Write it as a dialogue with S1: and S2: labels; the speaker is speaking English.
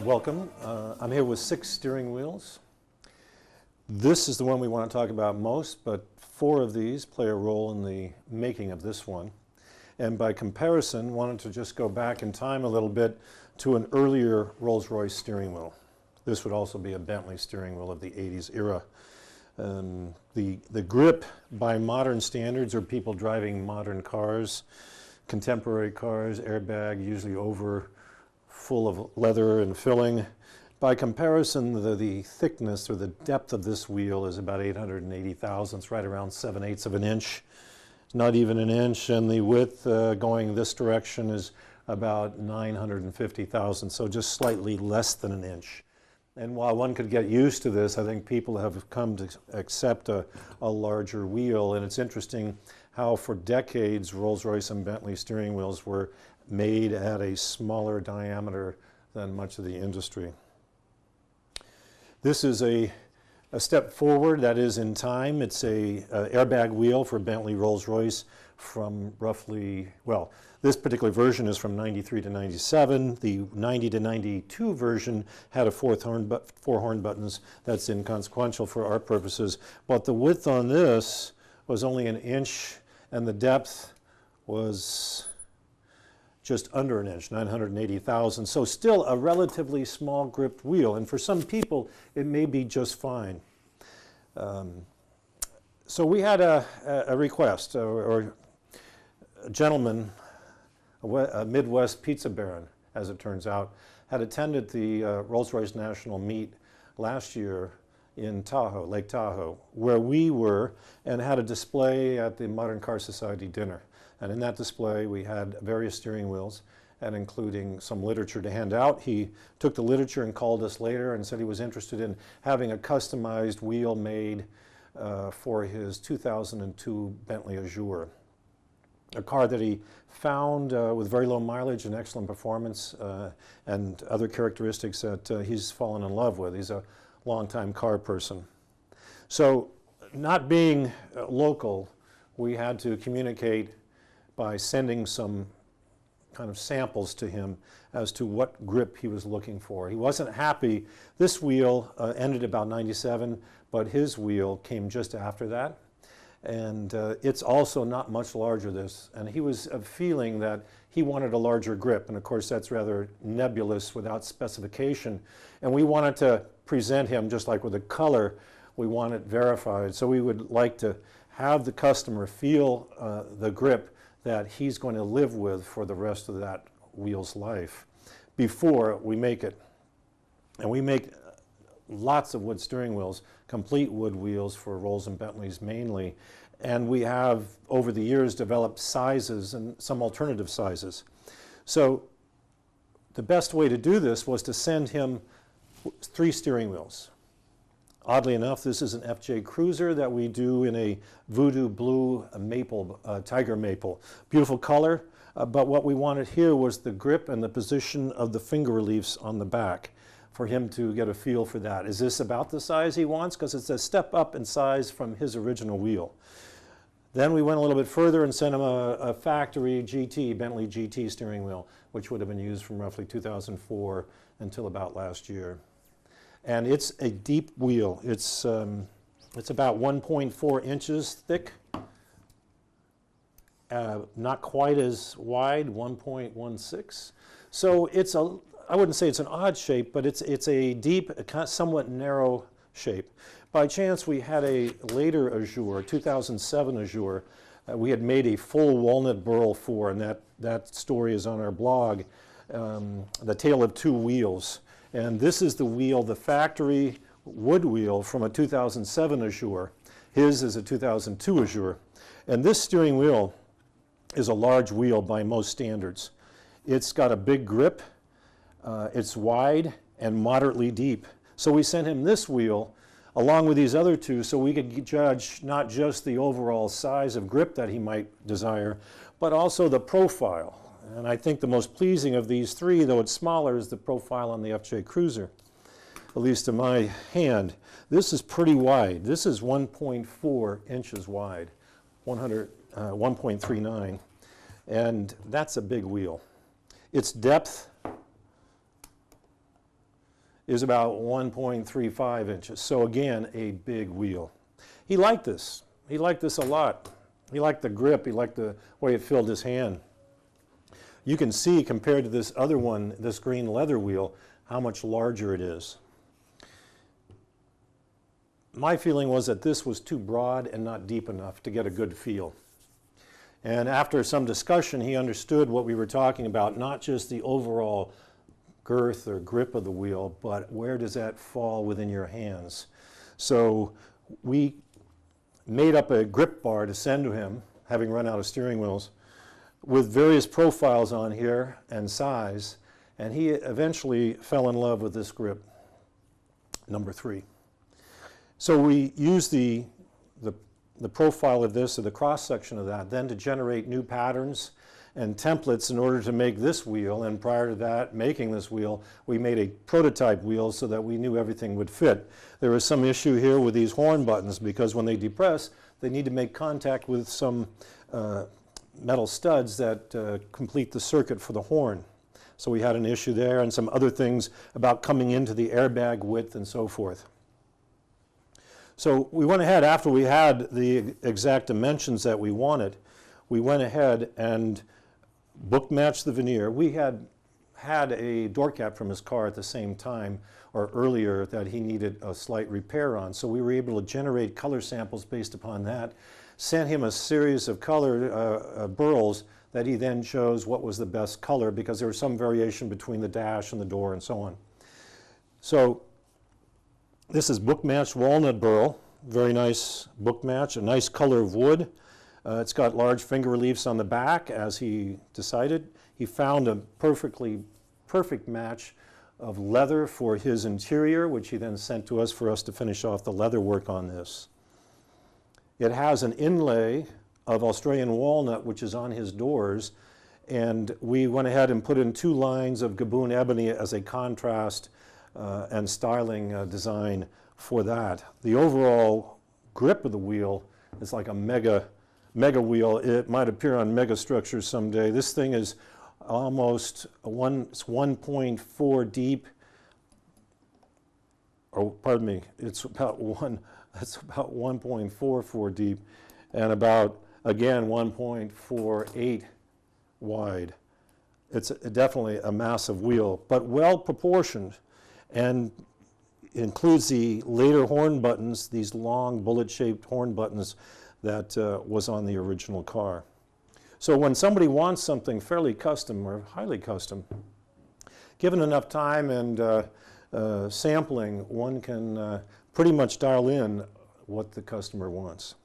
S1: Welcome. I'm here with 6 steering wheels. This is the one we want to talk about most, but 4 of these play a role in the making of this one. And by comparison, wanted to just go back in time a little bit to an earlier Rolls-Royce steering wheel. This would also be a Bentley steering wheel of the 80s era. The grip by modern standards, or people driving modern cars, contemporary cars, airbag, usually over, full of leather and filling. By comparison, the thickness or the depth of this wheel is about 880 thousandths, right around 7/8 of an inch. Not even an inch, and the width going this direction is about 950 thousandths, so just slightly less than an inch. And while one could get used to this, I think people have come to accept a larger wheel. And it's interesting how for decades Rolls-Royce and Bentley steering wheels were made at a smaller diameter than much of the industry. This is a step forward, that is in time. It's a airbag wheel for Bentley Rolls-Royce from roughly, well, this particular version is from 93 to 97. The 90 to 92 version had a 4 horn buttons. That's inconsequential for our purposes. But the width on this was only an inch, and the depth was just under an inch, 980 thousandths. So still a relatively small gripped wheel. And for some people, it may be just fine. So we had a request, or a gentleman, a Mid-West Pizza Barron, as it turns out, had attended the Rolls-Royce National Meet last year in Tahoe, Lake Tahoe, where we were, and had a display at the Modern Car Society dinner. And in that display, we had various steering wheels, and including some literature to hand out. He took the literature and called us later and said he was interested in having a customized wheel made for his 2002 Bentley Azure, a car that he found with very low mileage and excellent performance and other characteristics that he's fallen in love with. He's a longtime car person. So, not being local, we had to communicate by sending some kind of samples to him as to what grip he was looking for. He wasn't happy. This wheel ended about 97, but his wheel came just after that. And it's also not much larger, this. And he was feeling that he wanted a larger grip. And of course, that's rather nebulous without specification. And we wanted to present him, just like with the color, we want it verified. So we would like to have the customer feel the grip that he's going to live with for the rest of that wheel's life before we make it. And we make lots of wood steering wheels, complete wood wheels for Rolls and Bentleys mainly. And we have, over the years, developed sizes and some alternative sizes. So the best way to do this was to send him 3 steering wheels. Oddly enough, this is an FJ Cruiser that we do in a voodoo blue maple, tiger maple. Beautiful color, but what we wanted here was the grip and the position of the finger reliefs on the back for him to get a feel for that. Is this about the size he wants? Because it's a step up in size from his original wheel. Then we went a little bit further and sent him a factory GT, Bentley GT steering wheel, which would have been used from roughly 2004 until about last year. And it's a deep wheel. It's about 1.4 inches thick, not quite as wide, 1.16. So it's a, I wouldn't say it's an odd shape, but it's a deep, somewhat narrow shape. By chance, we had a later Azure, 2007 Azure, we had made a full walnut burl for, and that story is on our blog, The Tale of Two Wheels. And this is the wheel, the factory wood wheel from a 2007 Azure. His is a 2002 Azure. And this steering wheel is a large wheel by most standards. It's got a big grip, it's wide and moderately deep. So we sent him this wheel along with these other 2 so we could judge not just the overall size of grip that he might desire, but also the profile. And I think the most pleasing of these 3, though it's smaller, is the profile on the FJ Cruiser, at least to my hand. This is pretty wide. This is 1.4 inches wide, 1.39, and that's a big wheel. Its depth is about 1.35 inches. So again, a big wheel. He liked this. He liked this a lot. He liked the grip. He liked the way it filled his hand. You can see compared to this other one, this green leather wheel, how much larger it is. My feeling was that this was too broad and not deep enough to get a good feel. And after some discussion, he understood what we were talking about, not just the overall girth or grip of the wheel, but where does that fall within your hands. So we made up a grip bar to send to him, having run out of steering wheels, with various profiles on here and size, and he eventually fell in love with this grip, number 3. So we used the profile of this, or the cross-section of that, then to generate new patterns and templates in order to make this wheel. And prior to that, making this wheel, we made a prototype wheel so that we knew everything would fit. There was some issue here with these horn buttons, because when they depress, they need to make contact with some metal studs that complete the circuit for the horn. So we had an issue there, and some other things about coming into the airbag width and so forth. So we went ahead, after we had the exact dimensions that we wanted, we went ahead and book matched the veneer. We had a door cap from his car at the same time, or earlier, that he needed a slight repair on. So we were able to generate color samples based upon that, sent him a series of color burls that he then chose what was the best color, because there was some variation between the dash and the door and so on. So this is book matched walnut burl, very nice book match, a nice color of wood. It's got large finger reliefs on the back, as he decided. He found a perfect match of leather for his interior, which he then sent to us for us to finish off the leather work on this. It has an inlay of Australian walnut, which is on his doors, and we went ahead and put in 2 lines of Gaboon ebony as a contrast and styling design for that. The overall grip of the wheel is like a mega wheel. It might appear on mega structures someday. This thing is almost it's 1.4 deep. Oh, pardon me. It's about 1.44 deep, and about, again, 1.48 wide. It's definitely a massive wheel, but well proportioned, and includes the later horn buttons, these long bullet-shaped horn buttons that was on the original car. So when somebody wants something fairly custom or highly custom, given enough time and sampling, one can pretty much dial in what the customer wants.